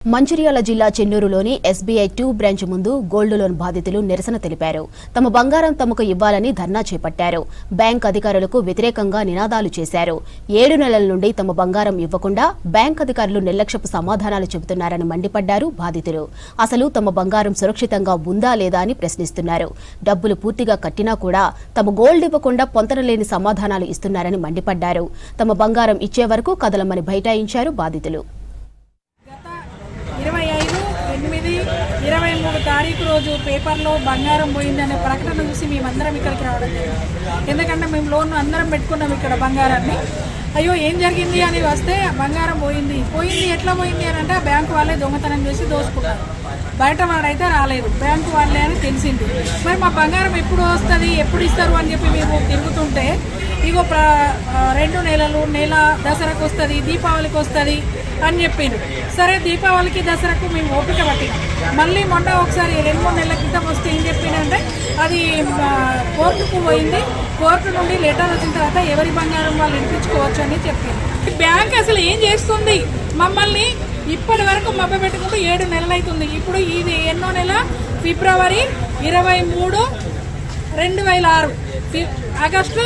మంచిర్యాల జిల్లా చెన్నూరులోని SBI 2 branch ముందు gold loan బాధితులు నిరసన తెలిపారు. తమ బంగారం తమకు ఇవ్వాలని ధర్నా చేపట్టారు. బ్యాంక్ అధికారులకు వ్యతిరేకంగా నినాదాలు చేశారు. 7 నెలల నుండి తమ బంగారం ఇవ్వకుండా బ్యాంక్ అధికారులు నిర్లక్ష్యపు సమాధానాలు చెబుతున్నారని మండిపడ్డారు బాధితులు. అసలు తమ బంగారం సురక్షితంగా ఉందా లేదా అని ప్రశ్నిస్తున్నారు. డబ్బులు పూర్తిగా కట్టినా కూడా తమ గోల్డ్ ఇవ్వకుండా పొంతనలేని సమాధానాలు ఇస్తున్నారని మండిపడ్డారు. తమ బంగారం ఇచ్చే వరకు కదలమని బైఠాయించారు బాధితులు. 25/8/23 తారీఖు రోజు పేపర్లో బంగారం పోయిందనే ప్రకటన చూసి మేమందరం ఇక్కడికి రావడం జరిగింది. ఎందుకంటే మేము లోన్ అందరం పెట్టుకున్నాం ఇక్కడ బంగారాన్ని. అయ్యో ఏం జరిగింది అని వస్తే బంగారం పోయింది ఎట్లా పోయింది అని అంటే బ్యాంకు వాళ్ళే దొంగతనం చేసి దోసుకున్నారు. బయట వాడైతే రాలేదు, బ్యాంకు వాళ్ళే అని తెలిసింది. మరి మా బంగారం ఎప్పుడు వస్తుంది, ఎప్పుడు ఇస్తారు అని చెప్పి మేము తిరుగుతుంటే ఇగో 2 నెలలు, నెల దసరాకు వస్తుంది, దీపావళికి వస్తుంది అని చెప్పిండు. సరే దీపావళికి దసరాకు మేము ఓపిక పట్టినాం. మళ్ళీ మొన్న ఒకసారి 2-3 నెలల క్రితం వస్తే ఏం చెప్పిందంటే అది కోర్టుకు పోయింది. కోర్టు నుండి లెటర్ వచ్చిన తర్వాత ఎవరి బంగారం వాళ్ళు వినిపించుకోవచ్చు అని చెప్పింది. బ్యాంక్ అసలు ఏం చేస్తుంది, మమ్మల్ని ఇప్పటి వరకు మభ్య పెట్టుకుంటూ 7 నెలలు అవుతుంది. ఇప్పుడు ఇది ఎన్నో నెల, ఫిబ్రవరి 23, 2006, ఆగస్టు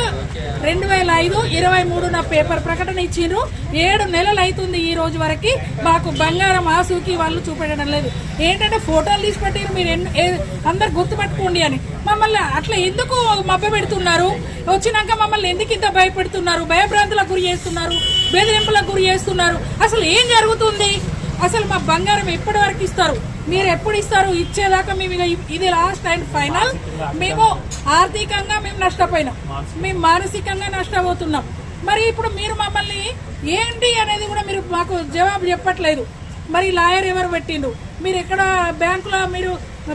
2005, 23 నా పేపర్ ప్రకటన ఇచ్చిండ్రు. 7 నెలలు అవుతుంది ఈ రోజు వరకు మాకు బంగారం ఆసూకి వాళ్ళు చూపెట్టడం లేదు. ఏంటంటే ఫోటోలు తీసి పెట్టారు, మీరు అందరు గుర్తుపట్టుకోండి అని. మమ్మల్ని అట్లా ఎందుకు మభ్య పెడుతున్నారు? వచ్చినాక మమ్మల్ని ఎందుకు ఇంత భయపెడుతున్నారు, భయభ్రాంతులకు గురి చేస్తున్నారు, బెదిరింపులకు గురి చేస్తున్నారు? అసలు ఏం జరుగుతుంది? అసలు మా బంగారం ఎప్పటి వరకు ఇస్తారు, మీరు ఎప్పుడు ఇస్తారు? ఇచ్చేదాకా మేము ఇది లాస్ట్ అండ్ ఫైనల్. మేము ఆర్థికంగా మేము నష్టపోయినాం, మేము మానసికంగా నష్టపోతున్నాం. మరి ఇప్పుడు మీరు మమ్మల్ని ఏంటి అనేది కూడా మీరు మాకు జవాబు చెప్పట్లేదు. మరి లాయర్ ఎవరు పెట్టిండు? మీరు ఎక్కడ బ్యాంకులో, మీరు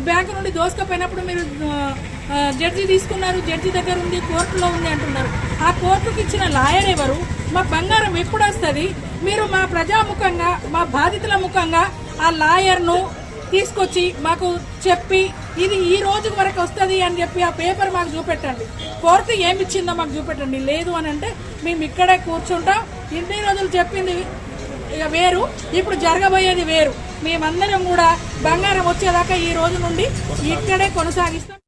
బ్యాంకు నుండి దోసుకపోయినప్పుడు మీరు జడ్జి తీసుకున్నారు, జడ్జి దగ్గర ఉంది, కోర్టులో ఉంది అంటున్నారు. ఆ కోర్టుకు ఇచ్చిన లాయర్ ఎవరు? మా బంగారం ఎప్పుడు వస్తుంది? మీరు మా ప్రజాముఖంగా, మా బాధితుల ముఖంగా ఆ లాయర్ను తీసుకొచ్చి మాకు చెప్పి ఇది ఈ రోజు వరకు వస్తుంది అని చెప్పి ఆ పేపర్ మాకు చూపెట్టండి. కోర్టు ఏమి ఇచ్చిందో మాకు చూపెట్టండి. లేదు అని అంటే మేము ఇక్కడే కూర్చుంటాం. ఇన్ని రోజులు చెప్పింది వేరు, ఇప్పుడు జరగబోయేది వేరు. మేమందరం కూడా బంగారం వచ్చేదాకా ఈ రోజు నుండి ఇక్కడే కొనసాగిస్తాం.